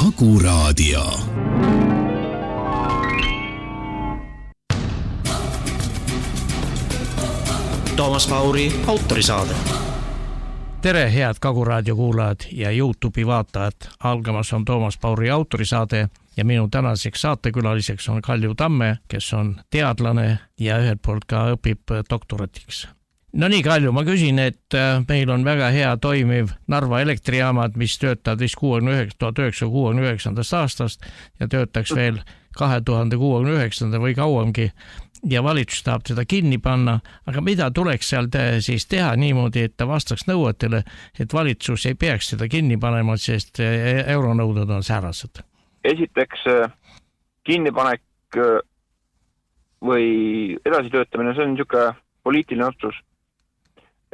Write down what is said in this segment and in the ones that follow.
Kagu Raadio. Toomas Pauri autorisaade. Tere, head Kagu Raadio kuulajad ja YouTube'i vaatajad. Algamas on Toomas Pauri autorisaade ja minu tänaseks saatekülaliseks on Kalju Tamme, kes on teadlane ja ühelt poolt ka õpib doktoratiks. No nii, Kalju, ma küsin, et meil on väga hea toimiv Narva elektrijaamad, mis töötavad 1969. aastast ja töötaks veel 2069. või kauemgi. Ja valitsus tahab seda kinni panna, aga mida tuleks seal siis teha niimoodi, et ta vastaks nõuetele, et valitsus ei peaks seda kinni panema, sest euronõuded on säärased? Esiteks kinnipanek või edasitöötamine, see on niisugune poliitiline otsus,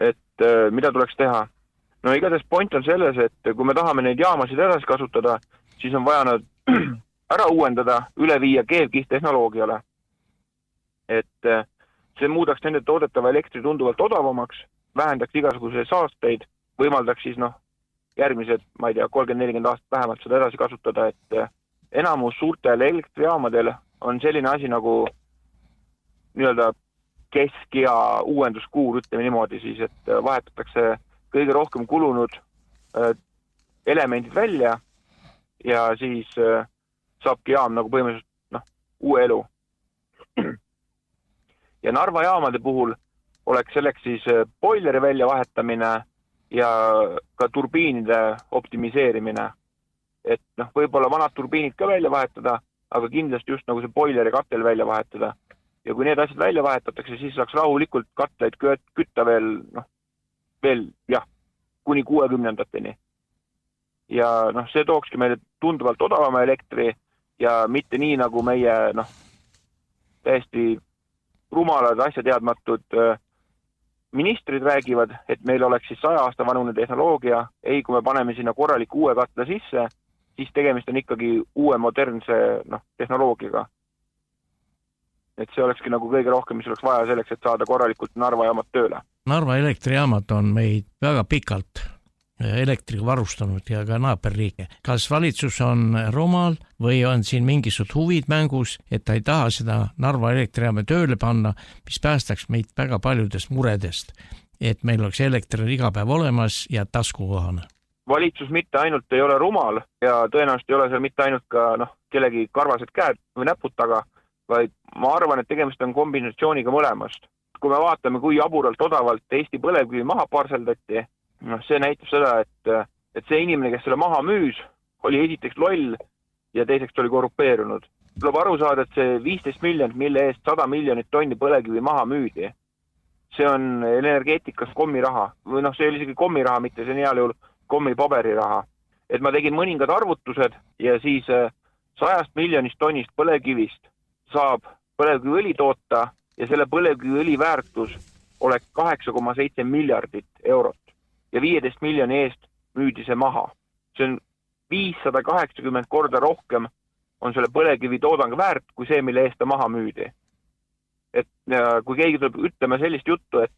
et mida tuleks teha. No igatahes point on selles, et kui me tahame neid jaamasid edasi kasutada, siis on vaja nad ära uuendada, üle viia keevkihttehnoloogiale. Et see muudaks nende toodetava elektri tunduvalt odavamaks, vähendaks igasuguse saasteid, võimaldaks siis järgmised, ma ei tea, 30-40 aastat vähemalt seda edasi kasutada, et enamus suurtel elektrijaamadel on selline asi nagu nii-öelda kesk- ja uuenduskuur, ütleme niimoodi siis, et vahetatakse kõige rohkem kulunud elemendid välja ja siis saabki jaam nagu põhimõtteliselt uue elu. Ja Narva jaamade puhul oleks selleks siis boileri välja vahetamine ja ka turbiinide optimiseerimine. Et võib-olla vanad turbiinid ka välja vahetada, aga kindlasti just nagu see boileri katel välja vahetada. Ja kui need asjad välja vahetatakse, siis saaks rahulikult katleid kütta veel kuni 60-ndateni. Ja see tookski meile tunduvalt odavama elektri ja mitte nii nagu meie täiesti rumalad asjateadmatud ministrid räägivad, et meil oleks siis 100 aasta vanune tehnoloogia. Ei, kui me paneme sinna korralik uue katla sisse, siis tegemist on ikkagi uue modernse tehnoloogiaga. Et see olekski nagu kõige rohkem, mis oleks vaja selleks, et saada korralikult Narva jaamad tööle. Narva elektrijaamad on meid väga pikalt elektriga varustanud ja ka naaberriike. Kas valitsus on rumal või on siin mingisugused huvid mängus, et ta ei taha seda Narva elektrijaama tööle panna, mis päästaks meid väga paljudest muredest, et meil oleks elekter iga päev olemas ja taskukohane? Valitsus mitte ainult ei ole rumal ja tõenäoliselt ei ole seal mitte ainult ka kellegi karvased käed või näpud taga, vaid ma arvan, et tegemist on kombinatsiooniga mõlemast. Kui me vaatame, kui jaburalt odavalt Eesti põlevkivi maha parseldati, see näitab seda, et see inimene, kes selle maha müüs, oli esiteks loll ja teiseks oli korrupeerunud. Tuleb aru saada, et see 15 miljonit, mille eest 100 miljonit tonni põlevkivi maha müüdi, see on energeetikas kommiraha. Või see oli isegi kommiraha, mitte see on heal juhul kommipaberiraha. Et ma tegin mõningad arvutused ja siis 100 miljonist tonnist põlevkivist saab põlevkiviõli toota ja selle põlevkiviõli väärtus oleks 8,7 miljardit eurot. Ja 15 miljoni eest müüdi see maha. See on 580 korda rohkem on selle põlevkivi toodang väärt kui see, mille eest ta maha müüdi. Et kui keegi tuleb ütlema sellist juttu, et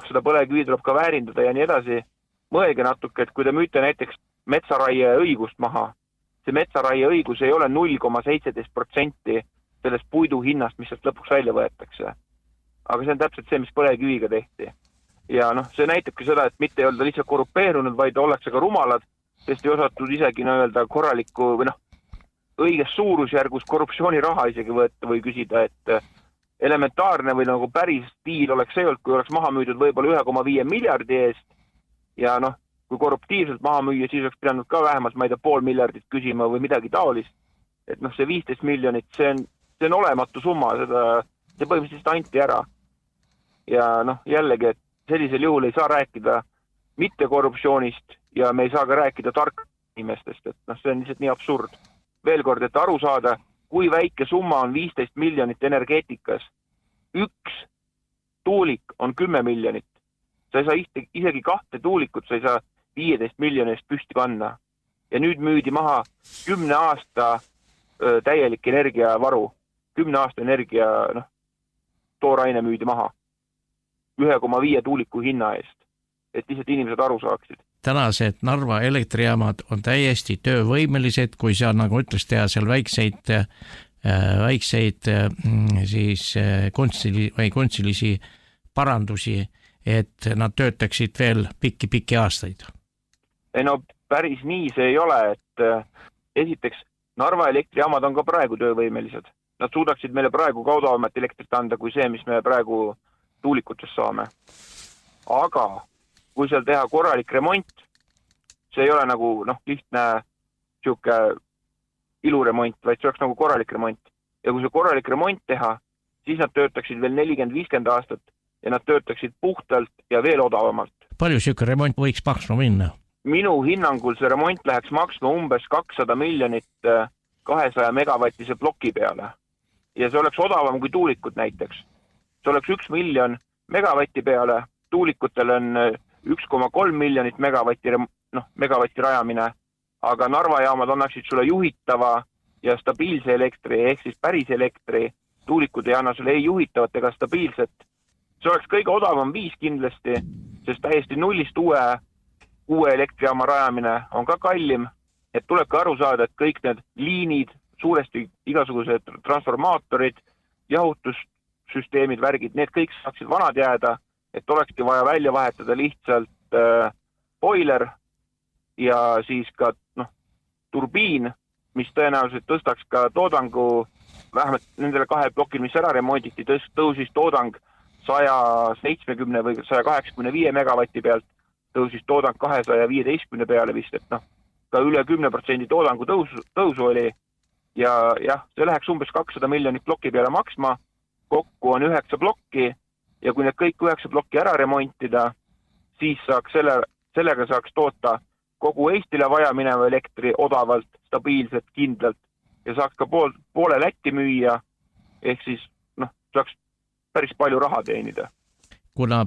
seda põlevkivi tuleb ka väärindada ja nii edasi, mõelge natuke, et kui te müüte näiteks metsaraie õigust maha, see metsaraie õigus ei ole 0,17% sellest puidu hinnast, mis sealt lõpuks välja võetakse. Aga see on täpselt see, mis põlevkiviga tehti. Ja see näitabki seda, et mitte ei olda lihtsalt korrupeerunud, vaid ollakse ka rumalad, sest ei osatud isegi korralikku või õiges suurusjärgus korruptsiooniraha isegi võtta või küsida, et elementaarne või päris diil oleks see olnud, kui oleks maha müüdud võib-olla 1,5 miljardi eest ja kui korruptiivselt maha müüa, siis oleks pidanud ka vähemalt, ma ei tea, 500 miljardit küsima või midagi taolist. Et see 15 miljonit, see on olematu summa, see põhimõtteliselt anti ära. Ja jällegi, et sellisel juhul ei saa rääkida mitte korruptsioonist ja me ei saa ka rääkida tark inimestest, et see on lihtsalt nii absurd. Veel kord, et aru saada, kui väike summa on 15 miljonit energeetikas. Üks tuulik on 10 miljonit. Sa ei saa isegi 2 tuulikut, sa ei saa 15 miljonist püsti panna. Ja nüüd müüdi maha 10 aasta täielik energiavaru. 10 aasta energia tooraine müüdi maha 1,5 tuuliku hinna eest, et lihtsalt inimesed aru saaksid. tänased Narva elektrijaamad on täiesti töövõimelised, kui sa nagu ütles teha seal väikseid siis kunstilisi parandusi, et nad töötaksid veel pikki aastaid? Ei no päris nii see ei ole, et esiteks Narva elektrijaamad on ka praegu töövõimelised. Nad suudaksid meile praegu kaudavamat elektrit anda kui see, mis me praegu tuulikutest saame. Aga kui seal teha korralik remont, see ei ole nagu lihtne siuke iluremont, vaid see oleks nagu korralik remont. Ja kui see korralik remont teha, siis nad töötaksid veel 40-50 aastat ja nad töötaksid puhtalt ja veel odavamalt. Palju siuke remont võiks maksma minna? Minu hinnangul see remont läheks maksma umbes 200 miljonit 200 megavattise ploki peale. Ja see oleks odavam kui tuulikud näiteks. See oleks 1 miljon megavatti peale, tuulikutel on 1,3 miljonit megavatti rajamine, aga Narva jaamad annaksid sulle juhitava ja stabiilse elektri, ehk siis päris elektri, tuulikud ei anna sulle ei juhitavat ega stabiilset. See oleks kõige odavam viis kindlasti, sest täiesti nullist uue elektrijaama rajamine on ka kallim, et tuleb ka aru saada, et kõik need liinid, suuresti igasugused transformaatorid, jahutussüsteemid, värgid, need kõik saaksid vanad jääda, et olekski vaja välja vahetada lihtsalt boiler ja siis ka turbiin, mis tõenäoliselt tõstaks ka toodangu, vähemalt nendele 2 plokil, mis ära remonditi, tõusis toodang 170 või 185 megavatti pealt, tõusis toodang 215 peale vist, et ka üle 10% toodangu tõusu oli ja see läheks umbes 200 miljonit ploki peale maksma, kokku on 9 plokki ja kui need kõik 9 plokki ära remontida, siis saaks sellega saaks toota kogu Eestile vaja mineva elektri odavalt, stabiilselt, kindlalt ja saaks ka poole Lätti müüa, ehk siis saaks päris palju raha teenida. Kuna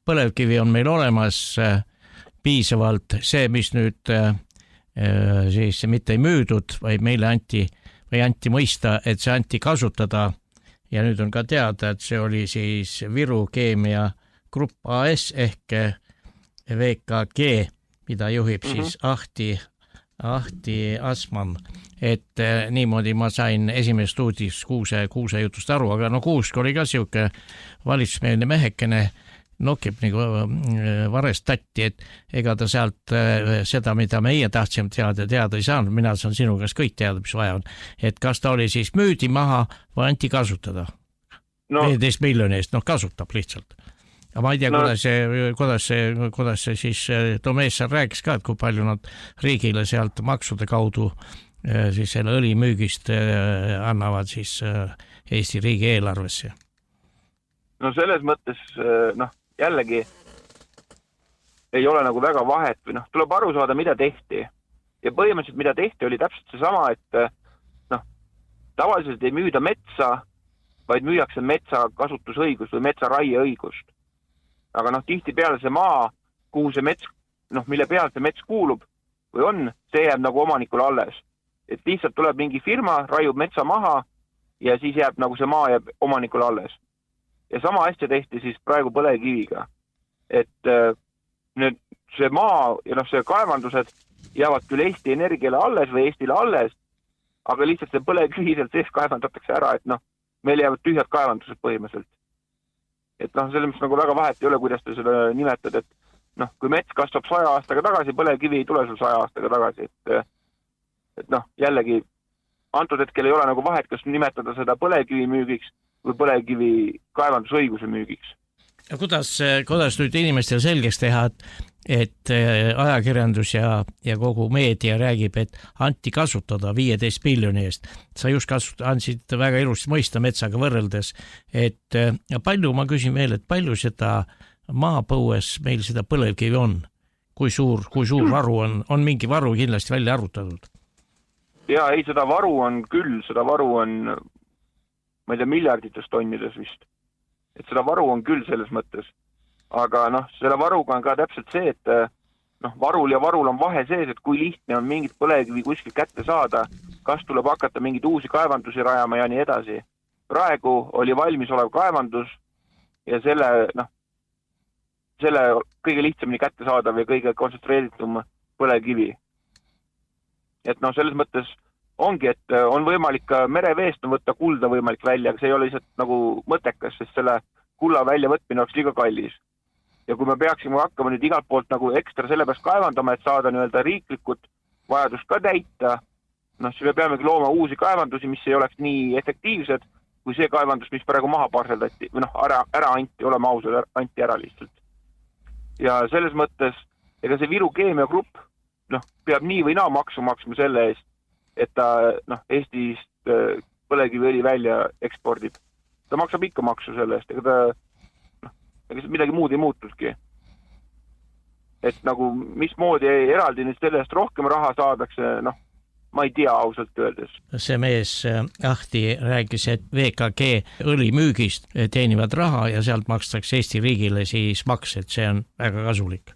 põlevkivi on meil olemas piisavalt, see, mis nüüd siis mitte ei müüdud, vaid meile anti mõista, et see anti kasutada ja nüüd on ka teada, et see oli siis Viru Keemia Grupp AS ehk VKG, mida juhib siis Ahti Asman, et niimoodi ma sain esimest uudist kuuse jutust aru, aga Kuusk oli ka siuke valitsusmeelne mehekene, nokib nagu varest tatti, et ega ta sealt seda, mida meie tahtsime teada ei saanud, mina saan sinu käest kõik teada, mis vaja on. Et kas ta oli siis müüdi maha või anti kasutada? 15 miljoni eest, kasutab lihtsalt. Aga ma ei tea, kuidas see siis Tomees seal rääkis ka, et kui palju nad riigile sealt maksude kaudu siis selle õli müügist annavad siis Eesti riigi eelarvesse. No selles mõttes, jällegi ei ole nagu väga vahet või tuleb aru saada, mida tehti. Ja põhimõtteliselt, mida tehti, oli täpselt seesama, et tavaliselt ei müüda metsa, vaid müüakse metsa kasutusõigus või metsa raieõigust. Aga tihti peale see maa, kuhu see mets, mille peale see mets kuulub või on, see jääb nagu omanikule alles. Et lihtsalt tuleb mingi firma, raiub metsa maha ja siis jääb nagu see maa jääb omanikule alles. Ja sama asja tehti siis praegu põlevkiviga. Et nüüd see maa ja see kaevandused jäävad küll Eesti Energiale alles või Eestile alles, aga lihtsalt see põlevkivi sealt sees kaevandatakse ära, et meil jäävad tühjad kaevandused põhimõtteliselt. Et selles mõttes nagu väga vahet ei ole, kuidas te seda nimetad, et kui mets kasvab 100 aastaga tagasi, põlevkivi ei tule sul 100 aastaga tagasi, et jällegi antud hetkel ei ole nagu vahet, kas nimetada seda põlevkivi müügiks või põlevkivi kaevandusõiguse müügiks. Ja kuidas nüüd inimestel selgeks teha, et ajakirjandus ja kogu meedia räägib, et anti kasutada 15 miljoni eest. Sa just andsid väga ilusti mõista metsaga võrreldes, et palju, ma küsin veel, et palju seda maapõues meil seda põlevkivi on? Kui suur varu on mingi varu kindlasti välja arvutatud? Ja ei, seda varu on küll, seda varu on, ma ei tea, miljardites tonnides vist. Et seda varu on küll selles mõttes. Aga selle varuga on ka täpselt see, et varul ja varul on vahe sees, et kui lihtne on mingit põlevkivi kuskil kätte saada, kas tuleb hakata mingid uusi kaevandusi rajama ja nii edasi. Praegu oli valmis olev kaevandus ja selle selle kõige lihtsamini kätte saadav ja kõige kontsentreeritum põlevkivi. Et selles mõttes ongi, et on võimalik ka mereveest võtta kulda võimalik välja, aga see ei ole lihtsalt nagu mõttekas, sest selle kulla väljavõtmine oleks liiga kallis. Ja kui me peaksime hakkama nüüd igalt poolt nagu ekstra selle pärast kaevandama, et saada nii-öelda riiklikud vajadust ka täita, siis me peamegi looma uusi kaevandusi, mis ei oleks nii efektiivsed kui see kaevandus, mis praegu maha parseldati või ära anti, oleme ausad, anti ära lihtsalt. Ja selles mõttes, ega see Viru Keemiagrupp peab nii või naa maksu maksma selle eest, et ta Eestist põlevkiviõli välja ekspordib. Ta maksab ikka maksu selle eest, ega midagi muud ei muutuski. Et nagu mismoodi eraldi nüüd selle eest rohkem raha saadakse, ma ei tea ausalt öeldes. See mees Ahti rääkis, et VKG õlimüügist teenivad raha ja sealt makstakse Eesti riigile siis maks, et see on väga kasulik.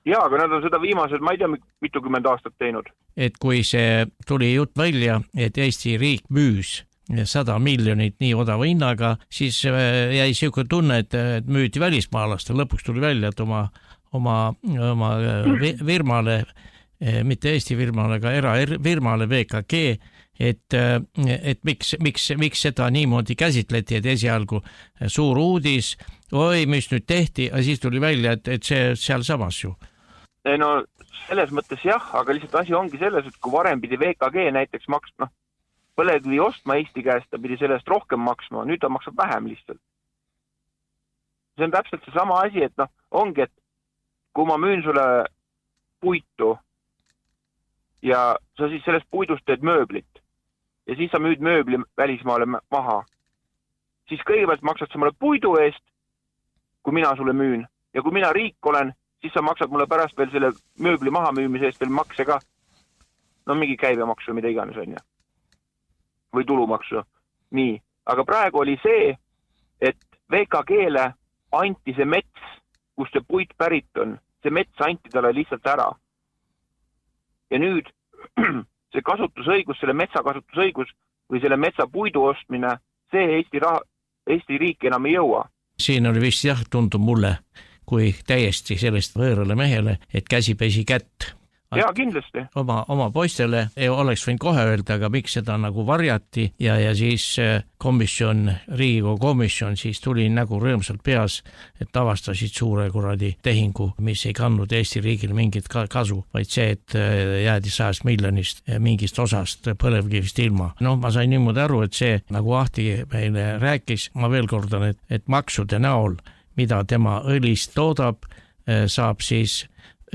Jaa, aga nad on seda viimased, ma ei tea, mitukümmend aastat teinud. Et kui see tuli jutt välja, et Eesti riik müüs 100 miljonit nii odava hinnaga, siis jäi siuke tunne, et müüdi välismaalaste. Lõpuks tuli välja, et oma firmale, mitte Eesti firmale, aga erafirmale VKG, et miks seda niimoodi käsitleti, et esialgu suur uudis, mis nüüd tehti, ja siis tuli välja, et see seal samas ju. No selles mõttes jah, aga lihtsalt asi ongi selles, et kui varem pidi VKG näiteks maksma, põlevkivi ostma Eesti käest, ta pidi sellest rohkem maksma, nüüd ta maksab vähem lihtsalt. See on täpselt see sama asi, et ongi, et kui ma müün sulle puitu ja sa siis sellest puidust teed mööblit ja siis sa müüd mööbli välismaale maha, siis kõigepealt maksad sa mulle puidu eest, kui mina sulle müün, ja kui mina riik olen, siis sa maksad mulle pärast veel selle mööbli maha müümise eest veel makse ka, mingi käibemaksu või mida iganes on ja. Või tulumaksu. Nii, aga praegu oli see, et VKG-le anti see mets, kus see puit pärit on, see mets anti talle lihtsalt ära. Ja nüüd see kasutusõigus, selle metsa kasutusõigus või selle metsa puidu ostmine, see Eesti riik enam ei jõua. Siin oli vist tundub mulle, kui täiesti sellest võõrale mehele, et käsi pesi kätt. Jaa, kindlasti. Oma poistele oleks võinud kohe öelda, aga miks seda nagu varjati ja siis Riigikogu komisjon siis tuli nagu rõõmsalt peas, et avastasid suure kuradi tehingu, mis ei kandnud Eesti riigile mingit kasu, vaid see, et jäädi 100 miljonist mingist osast põlevkivist ilma. Ma sain niimoodi aru, et see, nagu Ahti meile rääkis, ma veel kordan, et maksude näol, mida tema õlist toodab, saab siis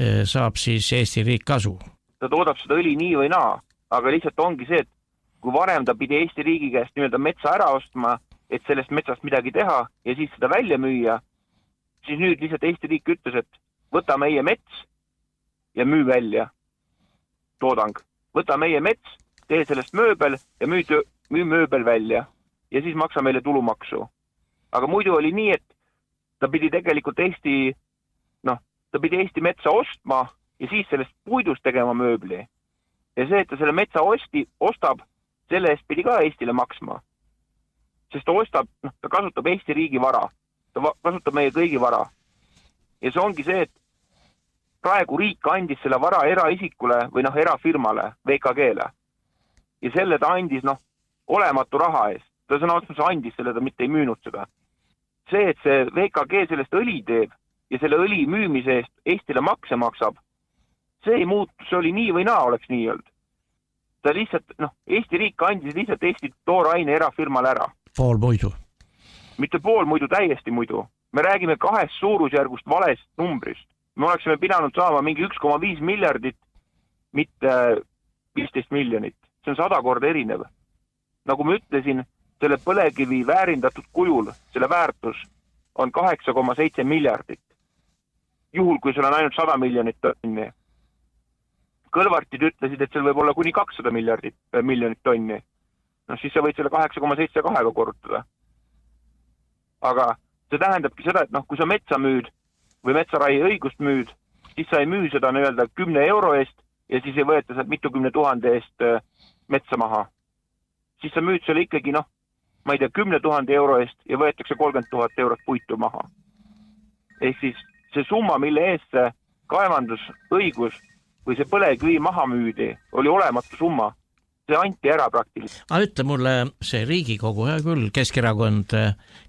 Eesti riik kasu. Ta toodab seda õli nii või naa, aga lihtsalt ongi see, et kui varem ta pidi Eesti riigi käest nii-öelda metsa ära ostma, et sellest metsast midagi teha ja siis seda välja müüa, siis nüüd lihtsalt Eesti riik ütles, et võta meie mets ja müü välja toodang. Võta meie mets, tee sellest mööbel ja müü mööbel välja ja siis maksa meile tulumaksu. Aga muidu oli nii, et ta pidi tegelikult ta pidi Eesti metsa ostma ja siis sellest puidust tegema mööbli. Ja see, et ta selle metsa ostab, selle eest pidi ka Eestile maksma. Sest ta kasutab Eesti riigi vara. Ta kasutab meie kõigi vara. Ja see ongi see, et praegu riik andis selle vara eraisikule või erafirmale, VKG-le. Ja selle ta andis olematu raha eest. Ta sõna otsus andis selle, ta mitte ei müünud seda. See, et see VKG sellest õli teeb, ja selle õli müümise eest Eestile makse maksab, see ei muutu, see oli nii või naa oleks nii olnud. Ta lihtsalt, Eesti riik andis lihtsalt Eesti tooraine erafirmale ära. Pool muidu. Mitte pool muidu, täiesti muidu. Me räägime 2 suurusjärgust valest numbrist. Me oleksime pidanud saama mingi 1,5 miljardit, mitte 15 miljonit. See on 100 korda erinev. Nagu ma ütlesin, selle põlevkivi väärindatud kujul, selle väärtus on 8,7 miljardit. Juhul, kui sul on ainult 100 miljonit tonni. Kõlvartid ütlesid, et seal võib olla kuni 200 miljonit tonni. Siis sa võid selle 8,72 korrutada. Aga see tähendabki seda, et kui sa metsa müüd või metsarai õigust müüd, siis sa ei müü seda 10 euro eest ja siis ei võeta sealt mitukümne 1000 eest metsa maha. Siis sa müüd selle ikkagi, ma ei tea, 10 000 euro eest ja võetakse 30 000 eurot puitu maha. Ehk siis see summa, mille eest see kaevandusõigus või see põlevkivi maha müüdi, oli olematu summa. See anti ära praktiliselt. Aga ütle mulle, see Riigikogu, hea küll, Keskerakond,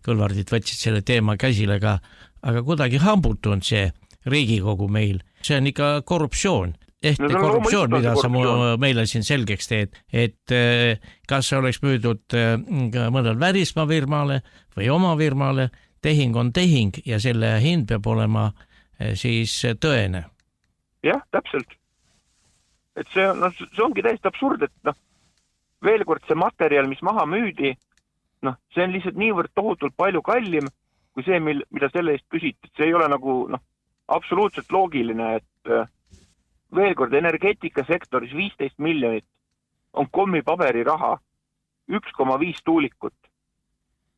Kõlvardid võtsid selle teema käsile, aga kuidagi hambutunud see Riigikogu meil. See on ikka korruptsioon. Ehti korruptsioon, mida sa meile siin selgeks teed, et kas see oleks müüdud mõnel välismaa firmale või oma firmale, tehing on tehing ja selle hind peab olema siis tõene. Jah, täpselt. Et see ongi täiesti absurd, et veel kord see materjal, mis maha müüdi, see on lihtsalt niivõrd tohutult palju kallim kui see, mida selle eest küsiti. See ei ole nagu absoluutselt loogiline, et veel kord energeetikasektoris 15 miljonit on kommipaberi raha, 1,5 tuulikut.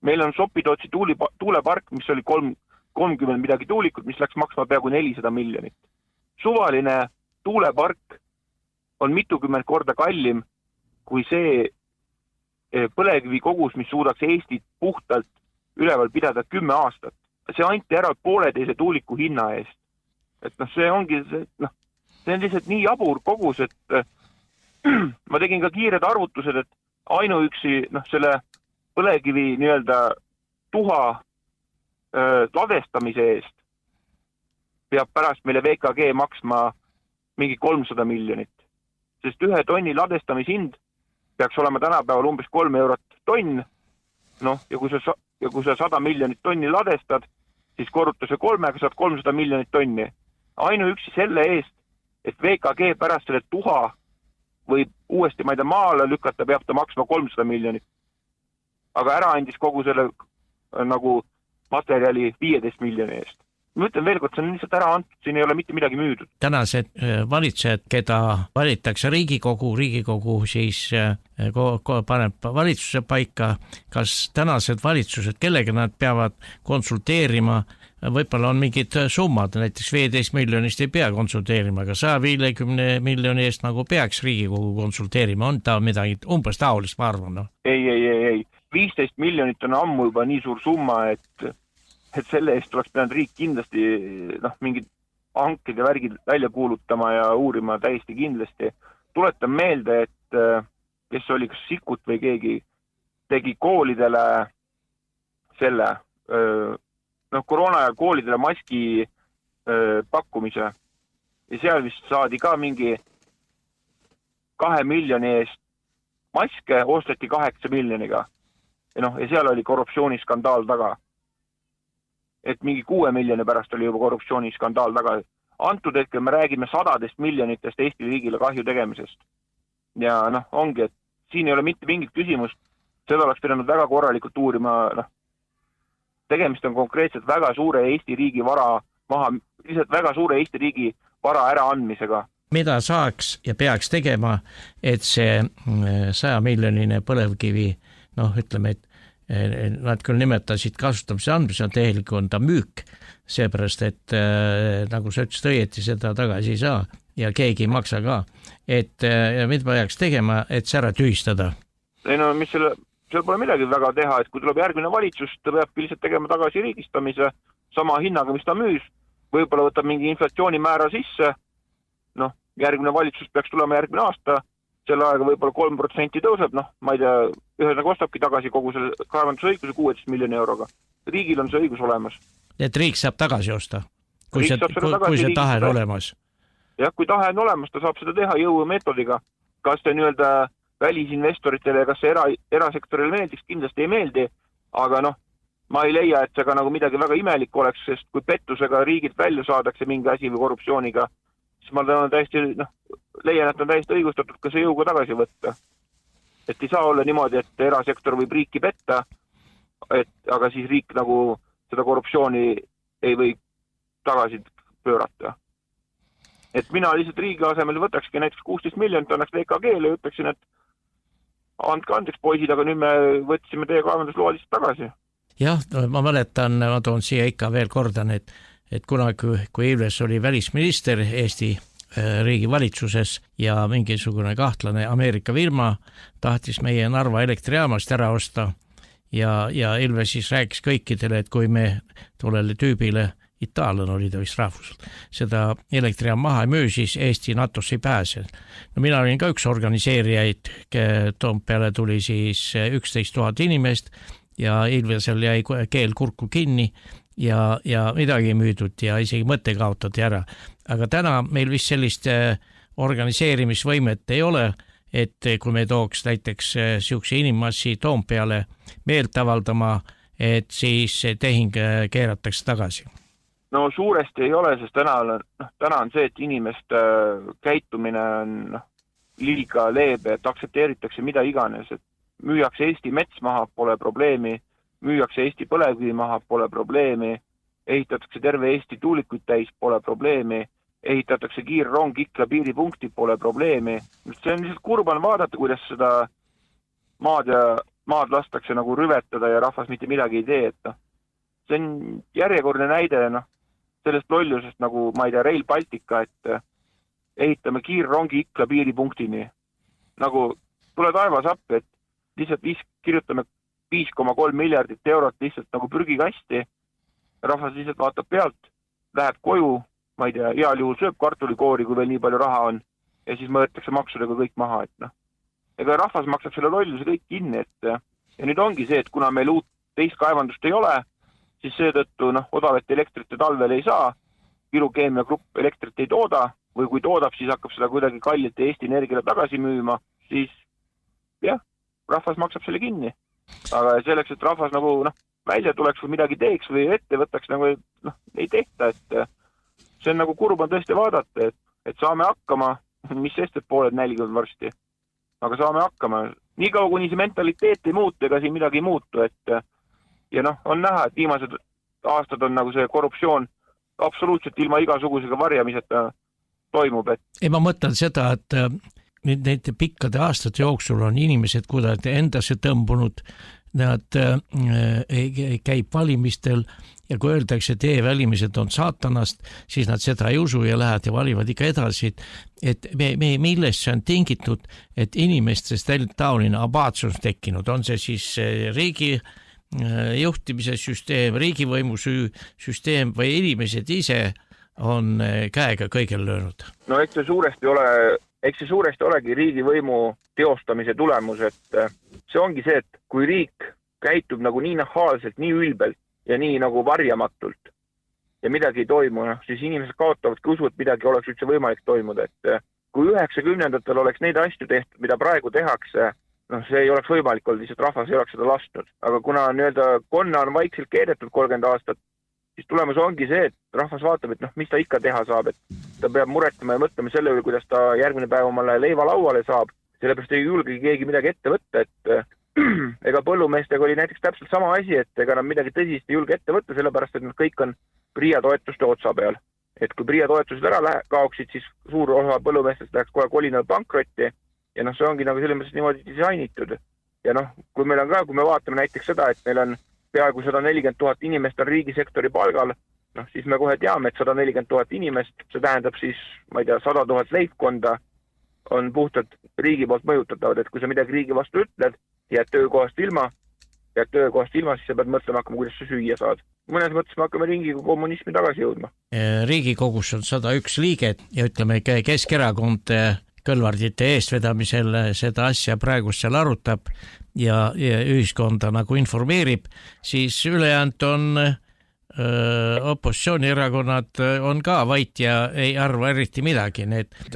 Meil on Sopi-Tootsi tuulepark, mis oli 30 midagi tuulikut, mis läks maksma peaaegu 400 miljonit. Suvaline tuulepark on mitukümmend korda kallim kui see põlevkivi kogus, mis suudaks Eestit puhtalt üleval pidada 10 aastat. See anti ära 1,5 tuuliku hinna eest. Et see ongi, see on lihtsalt nii jabur kogus, et ma tegin ka kiired arvutused, et ainuüksi selle põlevkivi nii-öelda tuha ladestamise eest peab pärast meile VKG maksma mingi 300 miljonit. Sest 1 tonni ladestamishind peaks olema tänapäeval umbes 3 eurot tonn. Ja kui sa 100 miljonit tonni ladestad, siis korruta see 3-ga, saad 300 miljonit tonni. Ainuüksi selle eest, et VKG pärast selle tuha võib uuesti maale lükata, peab ta maksma 300 miljonit. Aga ära andis kogu selle nagu materjali 15 miljoni eest. Ma ütlen veel kord, see on lihtsalt ära antud, siin ei ole mitte midagi müüdud. Tänased valitsejad, keda valitakse Riigikogu siis paneb valitsuse paika, kas tänased valitsused, kellega nad peavad konsulteerima, võib-olla on mingid summad, näiteks 15 miljonist ei pea konsulteerima, aga 150 miljoni eest nagu peaks Riigikogu konsulteerima, on ta midagi umbes taolist, ma arvan? Ei. 15 miljonit on ammu juba nii suur summa, et selle eest oleks pidanud riik kindlasti mingid hanked ja värgid välja kuulutama ja uurima täiesti kindlasti. Tuletan meelde, et kes oli kas Sikut või keegi tegi koolidele selle koroona ja koolidele maski pakkumise ja seal vist saadi ka mingi 2 miljoni eest maske, osteti 8 miljoniga ja seal oli korruptsiooniskandaal taga. Et mingi 6 miljoni pärast oli juba korruptsiooniskandaal taga. Antud hetkel me räägime 100 miljonitest Eesti riigile kahju tegemisest. Ja ongi, et siin ei ole mitte mingit küsimust. Seda oleks pidanud väga korralikult uurima. Tegemist on konkreetselt väga suure Eesti riigi vara lihtsalt väga suure Eesti riigi vara äraandmisega. Mida saaks ja peaks tegema, et see 100 miljonine põlevkivi, ütleme, et nad küll nimetasid kasutamise andmise, tegelikult on ta müük, seepärast, et nagu sa ütlesid õieti, seda tagasi ei saa ja keegi ei maksa ka. Et mida peaks tegema, et see ära tühistada? Mis seal pole midagi väga teha, et kui tuleb järgmine valitsus, ta peab lihtsalt tegema tagasi riigistamise sama hinnaga, mis ta müüs. Võib-olla võtab mingi inflatsioonimäära sisse, järgmine valitsus peaks tulema järgmine aasta, selle aega võib-olla 3% tõuseb, ma ei tea, ühesõnaga ostabki tagasi kogu selle kaevandusõiguse 16 miljoni euroga. Riigil on see õigus olemas. Et riik saab tagasi osta, kui see tahe on olemas. Jah, kui tahe on olemas, ta saab seda teha jõumeetodiga. Kas see nii-öelda välisinvestoritele ja kas see erasektorile meeldiks, kindlasti ei meeldi, aga ma ei leia, et see ka nagu midagi väga imelik oleks, sest kui pettusega riigilt välja saadakse mingi asi või korruptsiooniga, siis ma leian, et on täiesti õigustatud ka see jõuga tagasi võtta. Et ei saa olla niimoodi, et erasektor võib riiki petta, aga siis riik nagu seda korruptsiooni ei või tagasi pöörata. Et mina lihtsalt riigi asemel võtakski näiteks 16 miljonit, annaks VKG-le ja ütleksin, et andke andeks poisid, aga nüüd me võtsime teie kaevandusloa lihtsalt tagasi. Jah, ma mäletan, ma toon siia ikka veel kordan, et kunagi, kui Ilves oli välisminister Eesti riigi valitsuses ja mingisugune kahtlane Ameerika firma tahtis meie Narva elektrijaamast ära osta ja Ilves siis rääkis kõikidele, et kui me tollele tüübile itaallane oli ta vist rahvuselt, seda elektrijaam maha ei müü, siis Eesti NATO-sse ei pääse. No mina olin ka üks organiseerijaid, Toompeale tuli siis 11 000 inimest ja Ilvesel jäi keel kurku kinni ja midagi ei müüdud ja isegi mõte kaotati ära. Aga täna meil vist sellist organiseerimisvõimet ei ole, et kui me tooks näiteks siukse inimmassi Toompeale meelt avaldama, et siis tehing keeratakse tagasi. No suuresti ei ole, sest täna on see, et inimeste käitumine on liiga leebe, et aktsepteeritakse mida iganes, et müüakse Eesti mets maha, pole probleemi, müüakse Eesti põlevkivi maha, pole probleemi, ehitatakse terve Eesti tuulikuid täis, pole probleemi, ehitatakse kiirrong Ikla piiripunkti, pole probleemi. See on lihtsalt kurban vaadata, kuidas seda maad lastakse nagu rüvetada ja rahvas mitte midagi ei tee. Et see on järjekordne näide sellest lollusest nagu, ma ei tea, Rail Baltica, et ehitame kiirrongi Ikla piiripunktini. Nagu tule taevas appi, et lihtsalt kirjutame 5,3 miljardit eurot lihtsalt nagu prügikasti. Rahvas lihtsalt vaatab pealt, läheb koju, ma ei tea, heal juhul sööb kartulikoori, kui veel nii palju raha on, ja siis mõõtakse maksudega kõik maha, et ega rahvas maksab selle lolluse kõik kinni, et ja nüüd ongi see, et kuna meil uut teist kaevandust ei ole, siis seetõttu odavat elektrit talvel ei saa, Viru Keemia Grupp elektrit ei tooda, või kui toodab, siis hakkab seda kuidagi kallilt Eesti Energiale tagasi müüma, siis jah, rahvas maksab selle kinni. Aga selleks, et rahvas välja tuleks või midagi teeks või ette võtaks, ei tehta, et see on kurb on tõesti vaadata, et saame hakkama, mis sest, et pooled nälgivad varsti, aga saame hakkama. Nii kaua, kuni see mentaliteet ei muutu, ega siin midagi ei muutu, et ja on näha, et viimased aastad on see korruptsioon absoluutselt ilma igasugusega varjamiseta toimub. Ei, ma mõtlen seda, et need pikkade aastate jooksul on inimesed, kui nad endasse tõmbunud, nad käib valimistel ja kui öeldakse, et e-valimised on saatanast, siis nad seda ei usu ja lähevad ja valivad ikka edasi. Et millest see on tingitud, et inimestest taoline abaatsus tekkinud, on see siis riigi juhtimise süsteem, riigivõimu süsteem või inimesed ise on käega kõigel löönud? No eks see suuresti olegi riigivõimu teostamise tulemus, et see ongi see, et kui riik käitub nii nahaalselt, nii ülbelt ja nii varjamatult ja midagi ei toimu, siis inimesed kaotavadki usu, et midagi oleks üldse võimalik toimuda, et kui 90-ndatel oleks neid asju tehtud, mida praegu tehakse, see ei oleks võimalik olnud, lihtsalt rahvas ei oleks seda lastnud. Aga kuna konna on vaikselt keedetud 30 aastat, siis tulemus ongi see, et rahvas vaatab, et mis ta ikka teha saab, et ta peab muretama ja mõtlema selle üle, kuidas ta järgmine päev omale leiva lauale saab. Sellepärast ei julgegi keegi midagi ette võtta, et ega põllumeestega oli näiteks täpselt sama asi, et ega nad midagi tõsist ei julge ette võtta, sellepärast et nad kõik on PRIA toetuste otsa peal. Et kui PRIA toetused ära kaoksid, siis suur osa põllumeestest läheks kohe kolinal pankrotti ja see ongi selles mõttes niimoodi disainitud. Ja kui meil on ka, kui me vaatame näiteks seda, et meil on peaaegu 140 000 inimest on riigisektori palgal, siis me kohe teame, et 140 000 inimest, see tähendab siis, ma ei tea, 100 000 leibkonda on puhtalt riigi poolt mõjutatavad, et kui sa midagi riigi vastu ütled, jääd töökohast ilma, siis sa pead mõtlema hakkama, kuidas sa süüa saad. Mõnes mõttes me hakkame Riigikogu kommunismi tagasi jõudma. Riigikogus on 101 liiget ja ütleme, Keskerakond Kõlvardite eestvedamisel seda asja praegu seal arutab ja ühiskonda informeerib, siis ülejäänud on opositsioonierakonnad on ka vait ja ei arva eriti midagi.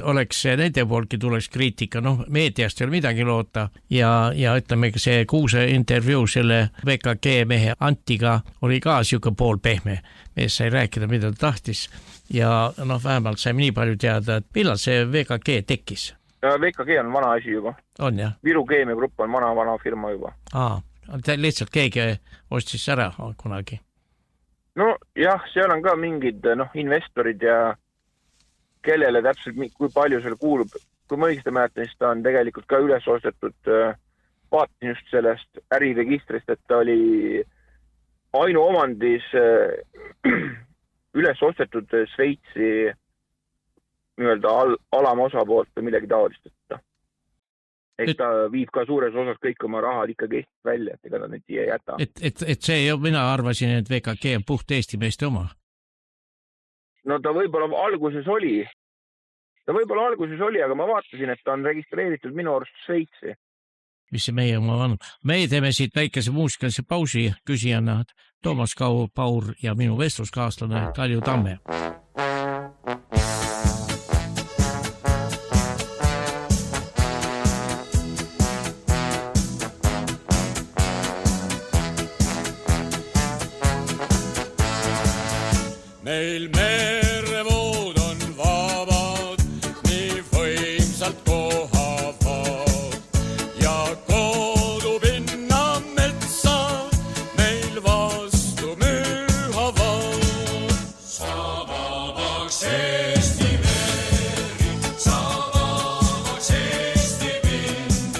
Oleks nende poolki tuleks kriitika, meediast ei ole midagi loota ja ütleme, see Kuuse intervjuu selle VKG mehe Antiga oli ka siuke pool pehme. Mees sai rääkida, mida ta tahtis ja vähemalt saime nii palju teada, et millal see VKG tekkis? VKG on vana asi juba. On jah? Viru Keemia Grupp on vana firma juba. Lihtsalt keegi ostis ära kunagi. No jah, seal on ka mingid investorid ja kellele täpselt kui palju seal kuulub. Kui ma õigesti mäletan, siis ta on tegelikult ka üles ostetud, vaatasin just sellest äriregistrist, et ta oli ainuomandis üles ostetud Šveitsi alama osapoolt või midagi taolist. Eks ta viib ka suures osas kõik oma rahad ikkagi välja, et ega ta neid siia jäta. Et see, mina arvasin, et VKG on puht Eesti meeste oma. No ta võib-olla alguses oli, aga ma vaatasin, et ta on registreeritud minu arust Šveitsi. Mis see meie oma on? Meie teeme siit väikese muusikalise pausi, küsijana Toomas Paur ja minu vestluskaaslane Kalju Tamme. Meil merevood on vabad, nii võimsalt kohavad ja kodupinna metsad meil vastu müühavad. Sa vabaks Eesti meri, sa vabaks Eesti vind,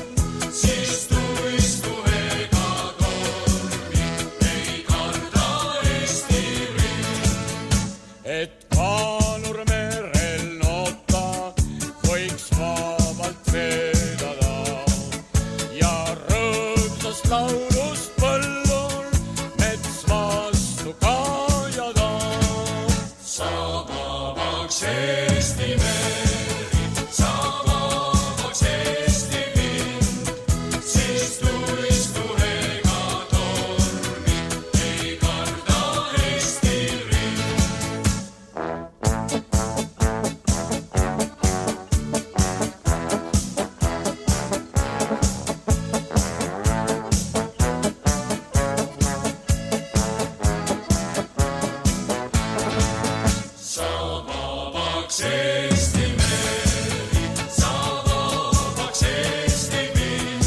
siis tuistu ega tormi, ei karda Eesti rind. Et kaanur merel nota võiks vabalt vedada ja rõõmsast laulust põllul mets vastu kajada. Sa vabaks Eesti meri, sa vabaks Eesti vind, siis tuistu ega tormi, ei karda Eesti rind. Sa vabaks Eesti meri, sa vabaks Eesti vind,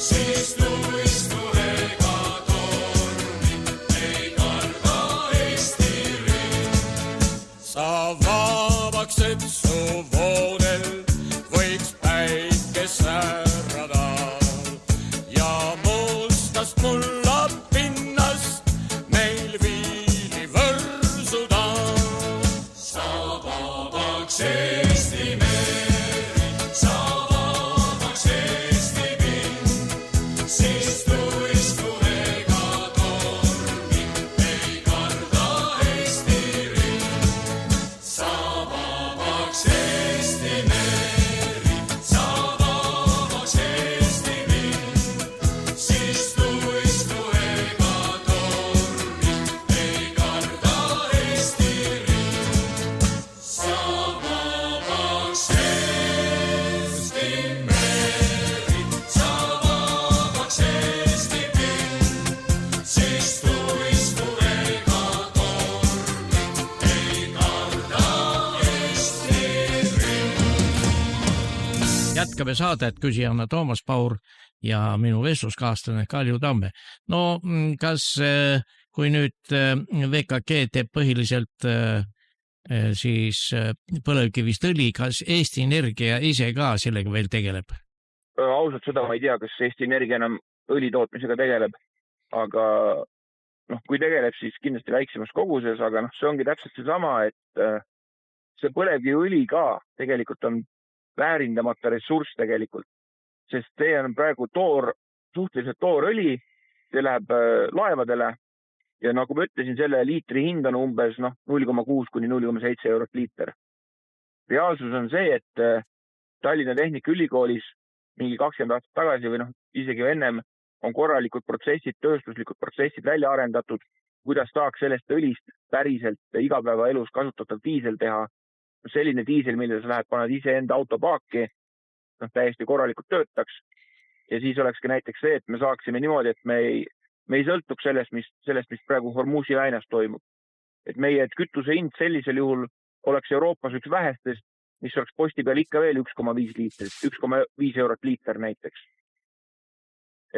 siis tuistu ega tormi, ei karda Eesti rind. Sa vabaks, et su voodel võiks päike säärada ja mustast mulla pinnast meil viili võrsuda. Sa vabaks Eesti meri, sa vabaks Eesti vind, siis tuistu ega tormi, ei karda Eesti rind. Sa vabaks Eesti meri, sa vabaks Eesti vind, siis tuistu ega tormi, ei karda Eesti rind. Sa vabaks Eesti meri, sa vabaks Eesti vind, siis tuistu ega tormi, ei karda Eesti rind. Jätkame saadet, küsijana Toomas Paur ja minu vestluskaaslane Kalju Tamme. No kas, kui nüüd VKG teeb põhiliselt siis põlevkivist õli, kas Eesti Energia ise ka sellega veel tegeleb? Ausalt seda ma ei tea, kas Eesti Energia enam õli tootmisega tegeleb, aga kui tegeleb, siis kindlasti väiksemas koguses, aga see ongi täpselt seesama, et see põlevkiviõli ka tegelikult on väärindamata ressurss tegelikult, sest see on praegu suhteliselt toor õli, see läheb laevadele ja nagu ma ütlesin, selle liitri hind on umbes 0,6 kuni 0,7 eurot liiter. Reaalsus on see, et Tallinna Tehnikaülikoolis mingi 20 aastat tagasi või isegi ennem on korralikud protsessid, tööstuslikud protsessid välja arendatud, kuidas saaks sellest õlist päriselt igapäevaelus kasutatav diisel teha. Selline diisel, mille sa lähed, paned ise enda autopaaki, täiesti korralikult töötaks. Ja siis olekski näiteks see, et me saaksime niimoodi, et me ei sõltuks sellest, mis praegu Hormuzi väinas toimub. Et meie kütuse hind sellisel juhul oleks Euroopas üks vähestest, mis oleks posti peal ikka veel 1,5 liitrit, 1,5 eurot liiter näiteks.